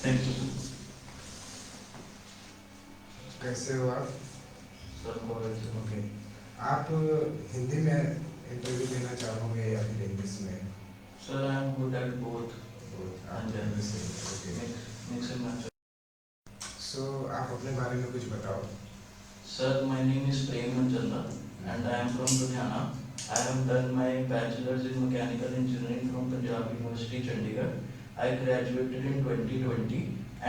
Thank you कैसे हो आप? सर। बहुत ओके, आप हिंदी में इंटरव्यू देना चाहोगे या फिर इंग्लिश में? Sir I am good at both. Okay, mix and match. So आप अपने बारे में कुछ बताओ। Sir, my name is PANCHANDA and I am from LUDHIANA. I have done my bachelor's in mechanical engineering from Punjab University, Chandigarh. I graduated in 2020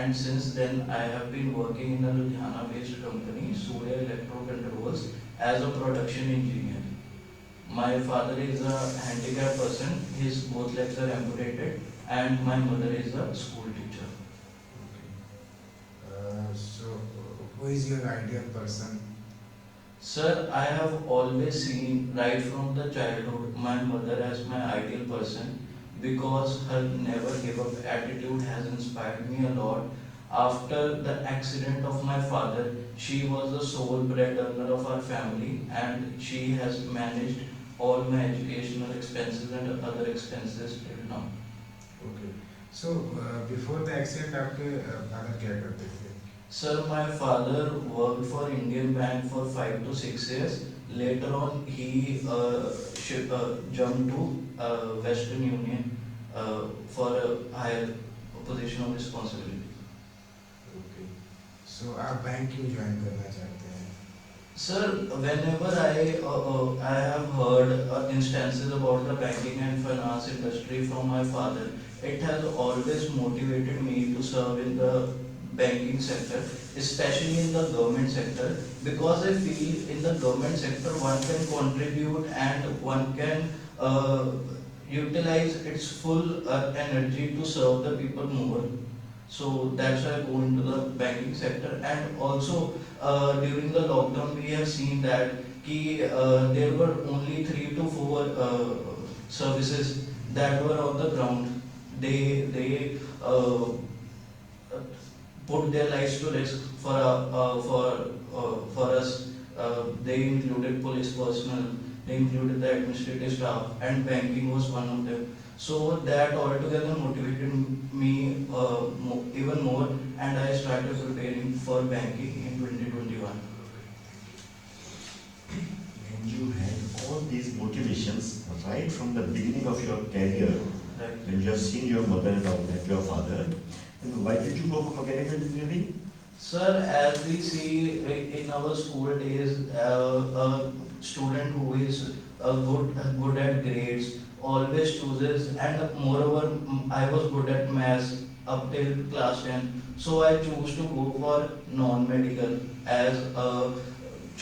and since then I have been working in a Ludhiana-based company, Surya Electro Controls, as a production engineer. My father is a handicapped person. His both legs are amputated and my mother is a school teacher. So who is your ideal person? Sir, I have always seen right from the childhood my mother as my ideal person because her never give up attitude has inspired me a lot. After the accident of my father, she was the sole breadwinner of our family and she has managed all my educational expenses and other expenses till now. Okay. So before the accident आपके father क्या करते थे? Sir, my father worked for Indian Bank for 5 to 6 years. Later on, he jumped to Western Union for a higher position of responsibility. Okay. So आप bank क्यों join करना चाहते हैं? Sir, whenever I have heard instances about the banking and finance industry from my father, it has always motivated me to serve in the banking sector, especially in the government sector, because I feel in the government sector one can contribute and one can utilize its full energy to serve the people more. So that's why I go into the banking sector. And also during the lockdown we have seen that there were only 3 to 4 services that were on the ground. They put their lives to risk for us. They included police personnel, they included the administrative staff, and banking was one of them. So that altogether motivated me even more, and I started preparing for banking in 2021. And you had all these motivations right from the beginning of your career, Right. when you have seen your mother and your father. And why did you go for mechanical engineering? Sir, as we see in our school days, a student who is good at grades always chooses, and moreover, I was good at maths up till class 10, so I chose to go for non-medical as a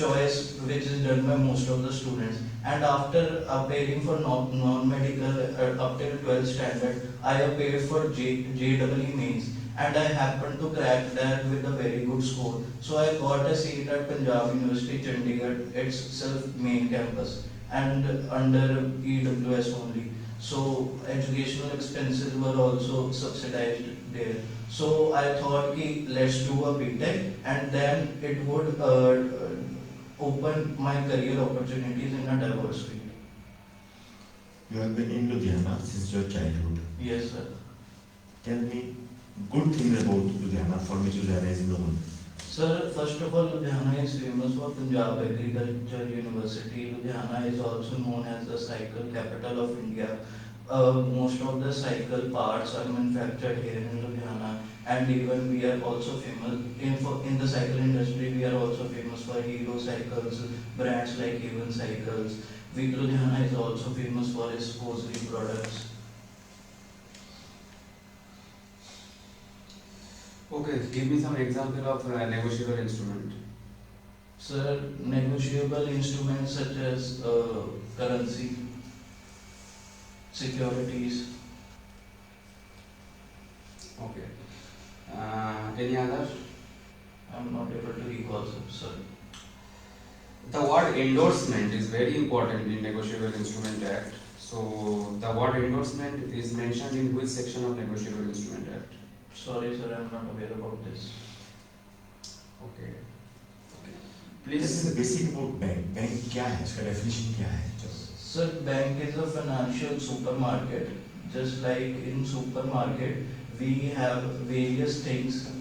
choice which is done by most of the students. And after appearing for non-medical up till 12th standard, I appeared for JEE mains and I happened to crack that with a very good score. So I got a seat at Punjab University, Chandigarh, itself main campus, and under EWS only. So educational expenses were also subsidized there. So I thought ki let's do a BTech and then it would open my career opportunities in a diverse field. You have been in Ludhiana since your childhood. Yes, sir. Tell me good things about Ludhiana for which Ludhiana is known. Sir, first of all, Ludhiana is famous for Punjab Agriculture University. Ludhiana is also known as the cycle capital of India. Most of the cycle parts are manufactured here in Ludhiana, and even we are also famous in the cycle industry. We are also famous for Hero cycles, brands like Haven Cycles. Ludhiana is also famous for its hosiery products. Okay, give me some example of negotiable instrument. Sir, negotiable instruments such as currency, securities. Okay. Any other? I'm not able to recall, sir. The word endorsement is very important in Negotiable Instrument Act. So the word endorsement is mentioned in which section of Negotiable Instrument Act? Sorry, sir, I'm not aware about this. Okay. Please, this is the basic about bank. Bank क्या है? इसका definition क्या है? Sir, bank is a financial supermarket. Just like in supermarket, we have various things.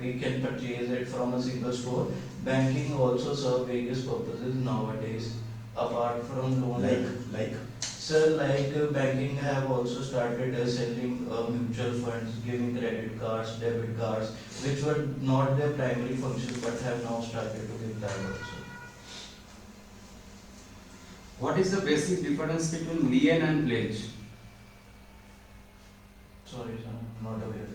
We can purchase it from a single store. Banking also serve various purposes nowadays, apart from loan. Like Sir, like banking have also started selling mutual funds, giving credit cards, debit cards, which were not their primary function but have now started to give that also. What is the basic difference between lien and pledge? Sorry, sir, I'm not aware.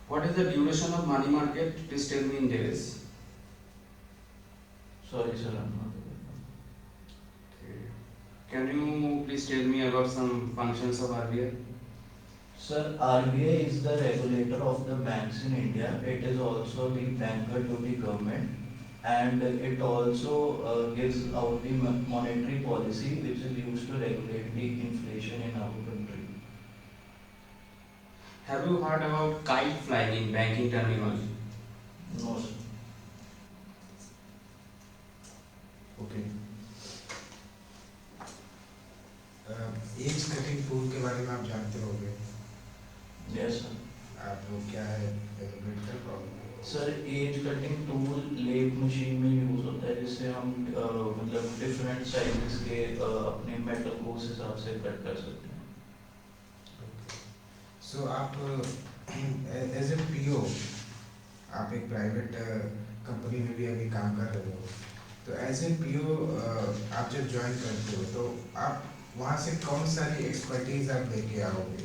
What is the duration of money market? Please tell me in days. Sorry, sir, I'm not aware. Can you please tell me about some functions of RBI? Sir, RBI is the regulator of the banks in India. It is also the banker to the government, and it also gives out the monetary policy which is used to regulate the inflation in our country. Have you heard about kite flying in banking terminology? No, sir. okay. Edge cutting tool के बारे में आप जानते होंगे, Yes, sir. आप वो क्या है एलिब्रेट कर पाओगे? Sir edge cutting tool lathe machine में यूज होता है, जिससे हम मतलब डिफरेंट साइजेस के अपने मेटल को उस हिसाब से कट कर सकते हैं. सो आप एज ए पीओ आप एक प्राइवेट कंपनी में भी अभी काम कर रहे हो, तो एज ए पीओ आप जब ज्वाइन करते हो तो आप वहाँ से कौन सारी एक्सपर्टीज आप लेके आओगे?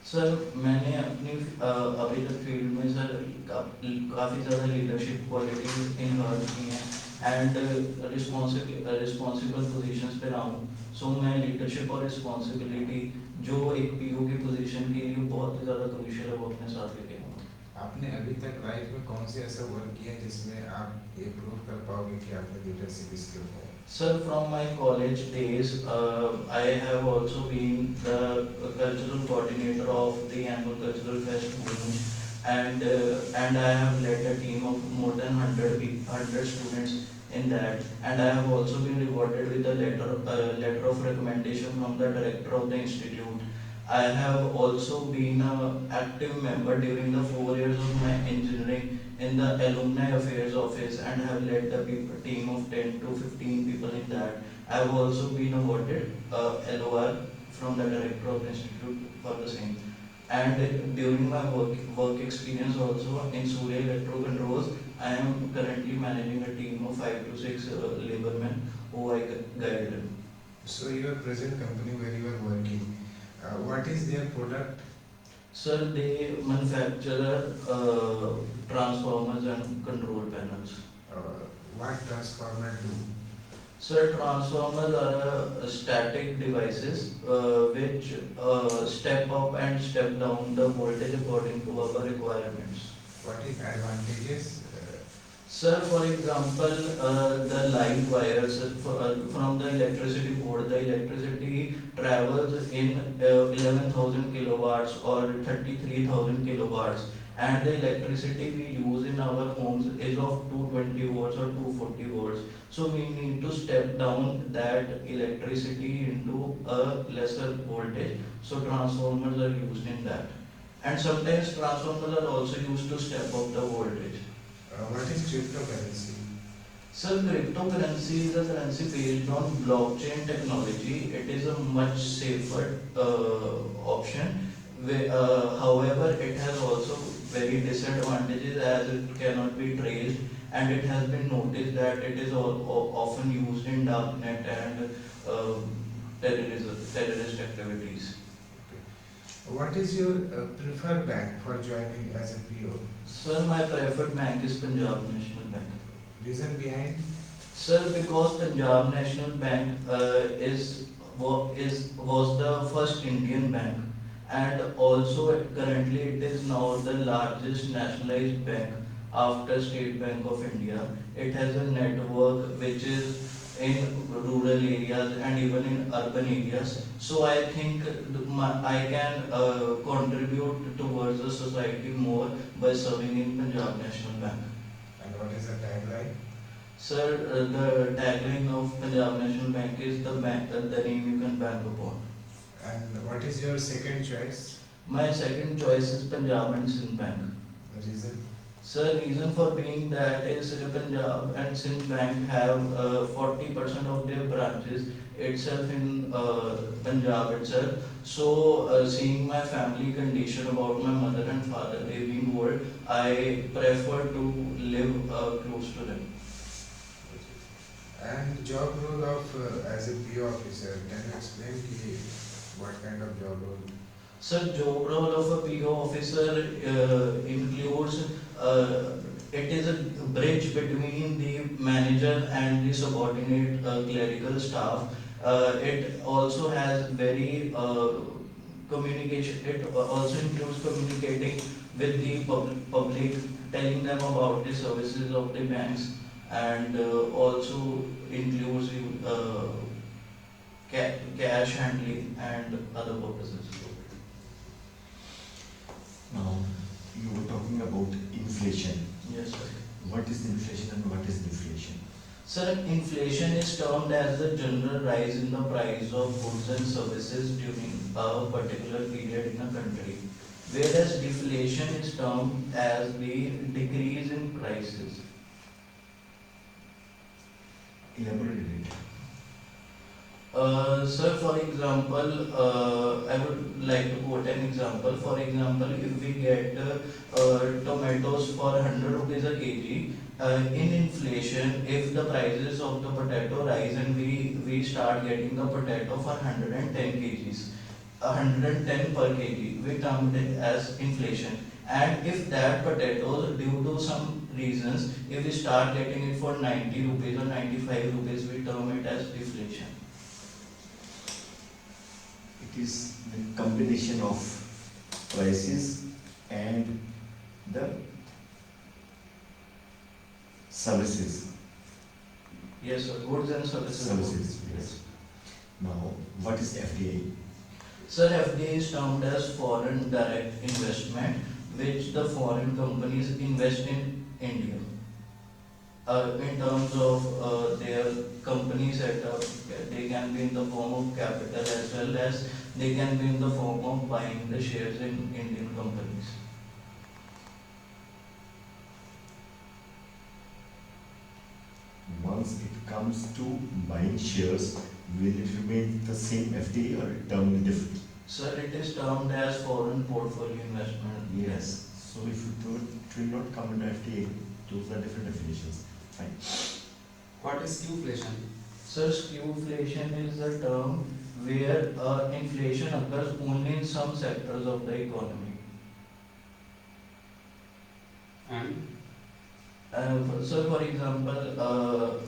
सर मैंने अपनी अभी तक फील्ड में सर काफ़ी ज़्यादा लीडरशिप क्वालिटीज इनहर्ट की हैं एंड रिस्पॉन्सिबल पोजीशंस पे रहा हूँ. सो मैं लीडरशिप और रिस्पॉन्सिबिलिटी जो एक पीओ की पोजीशन के लिए बहुत ज़्यादा क्रूशियल है वो अपने साथ लेके आऊँ. आपने अभी तक लाइफ में कौन से ऐसा वर्क किया है जिसमें आप ये प्रूव कर पाओगे कि आपने लीडरशिप स्किल है? Sir, from my college days, I have also been the cultural coordinator of the annual cultural fest, and I have led a team of more than 100 students in that, and I have also been rewarded with a letter of recommendation from the director of the institute. I have also been an active member during the 4 years of my engineering in the alumni affairs office and have led the team of 10 to 15 people in that. I have also been awarded LOR from the director of the institute for the same. And during my work experience also in Surya Electro Controls, I am currently managing a team of 5 to 6 labormen who I guide them. So your present company where you are working, what is their product? Sir, they manufacture transformers and control panels. What transformer do? Sir, transformers are static devices which step up and step down the voltage according to our requirements. What is advantages? Sir, for example, the live wires from the electricity board, the electricity travels in 11,000 kilowatts or 33,000 kilowatts, and the electricity we use in our homes is of 220 volts or 240 volts. So we need to step down that electricity into a lesser voltage. So transformers are used in that. And sometimes transformers are also used to step up the voltage. What is cryptocurrency? Sir, cryptocurrency is a currency based on blockchain technology. It is a much safer option. However, it has also very disadvantages as it cannot be traced, and it has been noticed that it is often used in darknet and terrorist activities. What is your preferred bank for joining as a PO? Sir, my preferred bank is Punjab National Bank. Reason behind? Sir, because Punjab National Bank was the first Indian bank, and also currently it is now the largest nationalized bank after State Bank of India. It has a network which is in rural areas and even in urban areas. So I think I can contribute towards the society more by serving in Punjab National Bank. And what is the tagline? Sir, the tagline of Punjab National Bank is the name you can bank upon. And what is your second choice? My second choice is Punjab and Sindh Bank. The reason? Sir, reason for being that is Punjab and Sindh Bank have 40% of their branches itself in Punjab itself. So, seeing my family condition about my mother and father, they being old, I prefer to live close to them. And job role of as a PO officer, can you explain what kind of job role? Sir, job role of a PO officer includes it is a bridge between the manager and the subordinate clerical staff. It also has very communication. It also includes communicating with the public, telling them about the services of the banks, and also includes cash handling and other purposes. Now, you were talking about inflation. Yes, sir. What is inflation and what is deflation? Sir, inflation is termed as the general rise in the price of goods and services during a particular period in a country, whereas deflation is termed as the decrease in prices. Elaborate it. Sir, for example, I would like to quote an example. For example, if we get tomatoes for 100 rupees a kg, in inflation, if the prices of the potato rise and we start getting the potato for 110 kgs, 110 per kg, we term it as inflation. And if that potato, due to some reasons, if we start getting it for 90 rupees or 95 rupees, we term it as deflation. It is the combination of prices and the services. Yes, sir. Goods and services. Yes. Now, what is FDI? Sir, FDI is termed as foreign direct investment, which the foreign companies invest in India. In terms of their company setup, they can be in the form of capital as well as they can be in the form of buying the shares in Indian companies. Once it comes to buying shares, will it remain the same FDI or term different? Sir, it is termed as foreign portfolio investment. Yes. So if you do it will not come under FDI, those are different definitions. Fine. What is Qflation? Sir, stewflation is a term where inflation occurs only in some sectors of the economy. And So, for example,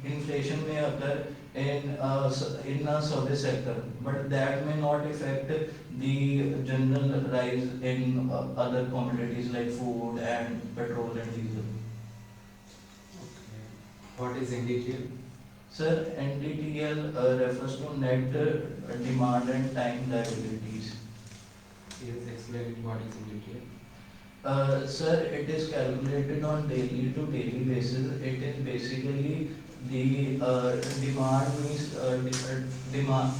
inflation may occur in a service sector, but that may not affect the general rise in other commodities like food and petrol and diesel. what is NDTL? Sir, NDTL refers to net demand and time liabilities. Please explain it, what is NDTL? Sir, it is calculated on daily to daily basis. It is basically the demand means demand.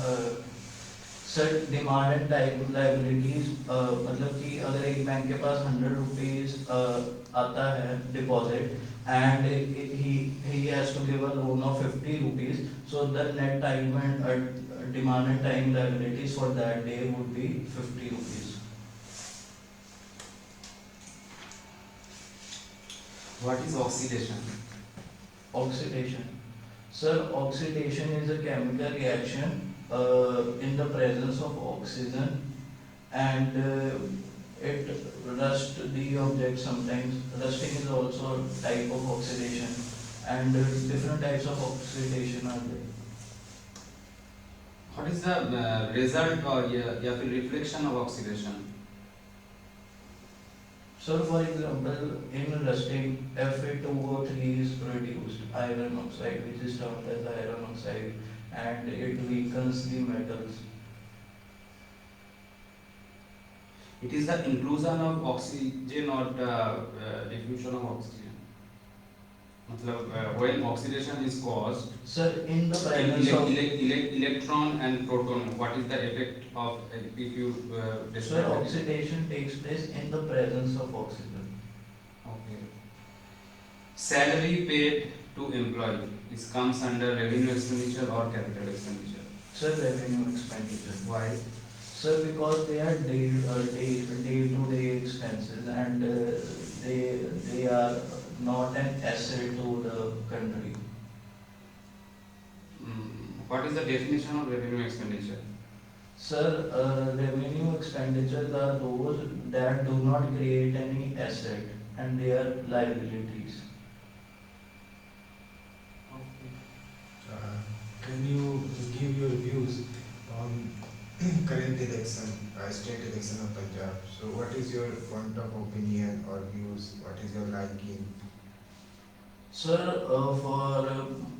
Sir demand and time liabilities मतलब कि अगर एक bank के पास 100 rupees आता है deposit and he has to give a loan of 50 rupees, so the net time and demand and time liabilities for that day would be 50 rupees. What is oxidation? Oxidation. Sir, oxidation is a chemical reaction in the presence of oxygen, and it rust the object sometimes. Rusting is also a type of oxidation, and different types of oxidation are there. What is the result or या फिर reflection of oxidation? So, for example, in rusting, Fe2O3 is produced, iron oxide, which is termed as iron oxide, and it weakens the metals. It is the inclusion of oxygen or the diffusion of oxygen. When oxidation is caused, Sir, in the presence of electron and proton, what is the effect of if you sir, describe it? oxidation takes place in the presence of oxygen. Okay. Salary paid to employee, this comes under revenue expenditure or capital expenditure. Sir, revenue expenditure. Why? Sir, because they are day-to-day expenses, and they are not an asset to the country. What is the definition of revenue expenditure? Sir, revenue expenditures are those that do not create any asset, and they are liabilities. Uh, can you give your views on current election, state election of Punjab? So, what is your point of opinion or views? What is your liking? Sir,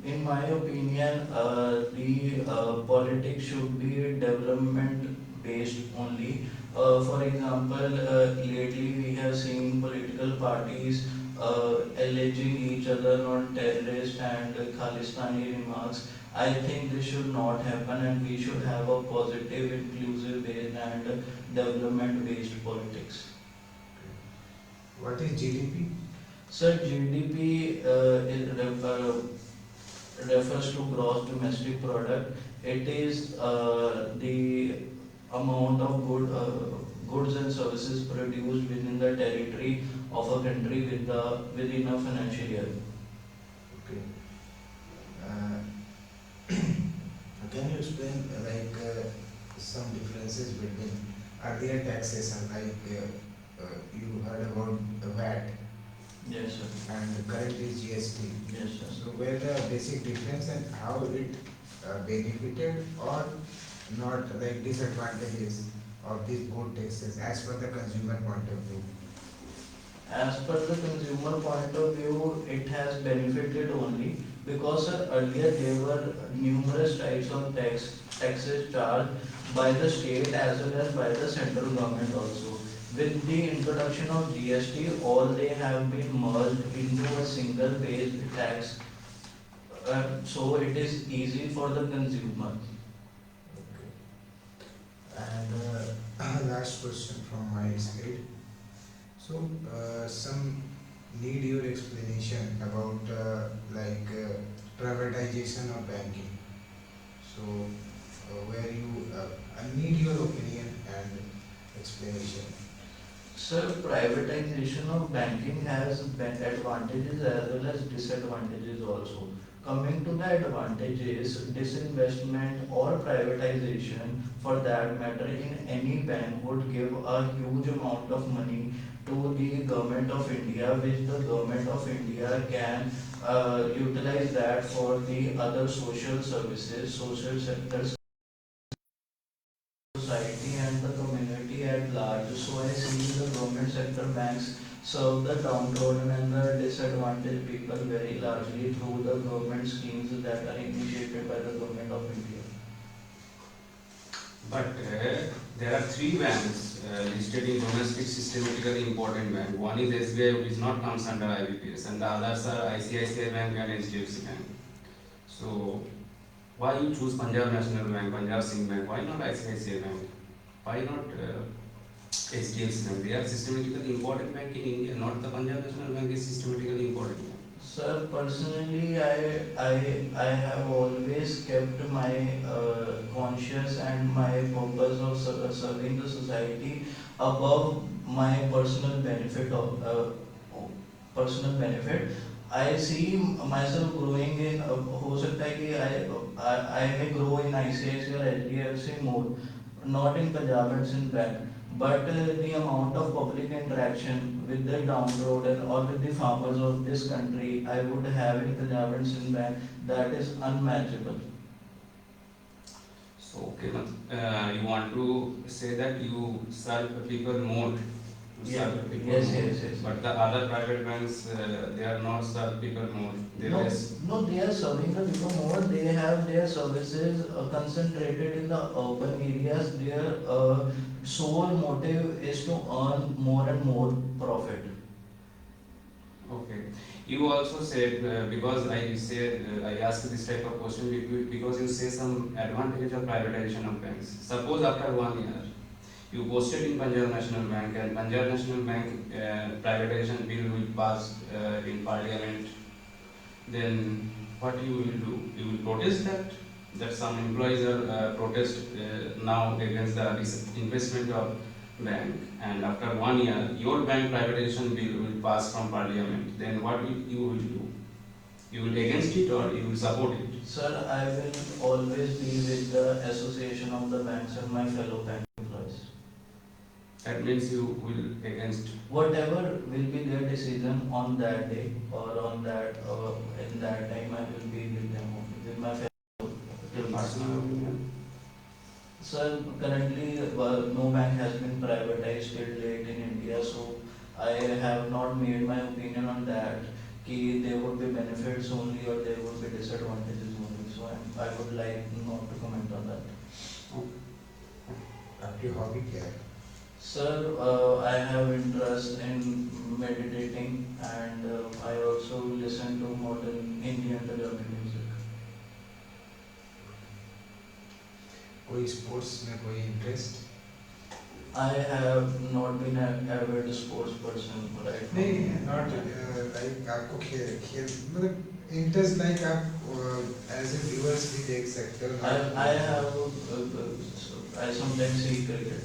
in my opinion, the politics should be development based only. For example, lately we have seen political parties alleging each other on terrorist and Khalistani remarks. I think this should not happen, and we should have a positive, inclusive based and development based politics. What is GDP? Sir, GDP refers to gross domestic product. It is the amount of goods and services produced within the territory of a country within a financial year. Okay. Uh, can you explain some differences between earlier taxation, you heard about the VAT Yes, sir. and current is GST. Yes, sir. So where the basic difference and how it benefited or not, like disadvantages of these both taxes as per the consumer point of view? As per the consumer point of view, it has benefited only because sir, earlier there were numerous types of taxes charged by the state as well as by the central government also. With the introduction of GST, all they have been merged into a single based tax, so it is easy for the consumer. Okay. And last question from my side. So, some need your explanation about privatization of banking. So, where you I need your opinion and explanation. Sir, privatization of banking has advantages as well as disadvantages also. Coming to the advantages, disinvestment or privatization for that matter in any bank would give a huge amount of money to the government of India, which the government of India can utilize that for the other social services, social sectors, society and the community at large. So I see the government sector banks serve the downtrodden and the disadvantaged people very largely through the government schemes that are initiated by the government of India. But there are three banks listed in domestic systematically important bank. One is SBI, which not comes under IBPS, and the others are ICICI Bank and HDFC Bank. So why you choose Punjab National Bank, Punjab Singh Bank? Why not ICICI Bank? Why not HDFC Bank? They are systematically important bank in India, not the Punjab National Bank is systematically important bank. Sir, personally, I have always kept my conscience and my purpose of serving the society above my personal benefit personal benefit. I see myself growing in हो सकता है कि I may grow in ICICI or HDFC more, not in Punjab and Sindh Bank. But the amount of public interaction with the downtrodden or with the farmers of this country I would have in Punjab and Sindh Bank, that is unmatchable. So okay, you want to say that you serve people more. You Yeah. serve people Yes, more. yes, yes. But the other private banks, they are not serve people more. They No, less. no, they are serving the people more. They have their services concentrated in the urban areas. Their sole motive is to earn more and more profit. Okay. You also said, because I said, I asked this type of question because you say some advantage of privatization of banks. Suppose after 1 year, you posted in Punjab National Bank and Punjab National Bank privatization bill will pass in parliament, then what you will do? You will protest that? That some employees are protest now against the investment of bank, and after 1 year your bank privatization bill will pass from parliament, then what will you will do? You will against it or you will support it? Sir, I will always be with the association of the banks and my fellow bank employees. That means you will against. Whatever will be their decision on that day or on that in that time, I will be with them, with my fellow Your employees. personal opinion? Sir, currently no bank has been privatized till date in India, so I have not made my opinion on that. Ki there would be benefits only or there would be disadvantages only. So I would like not to comment on that. आपकी hobby क्या है? Sir, I have interest in meditating and I also listen to modern Indian Punjabi music. कोई sports में कोई interest? I have not been an avid sports person right now. नहीं, not like आपको खेल खेल मतलब इंटरेस्ट लाइक आप as a viewers भी देख सकते हो. I have I sometimes see cricket.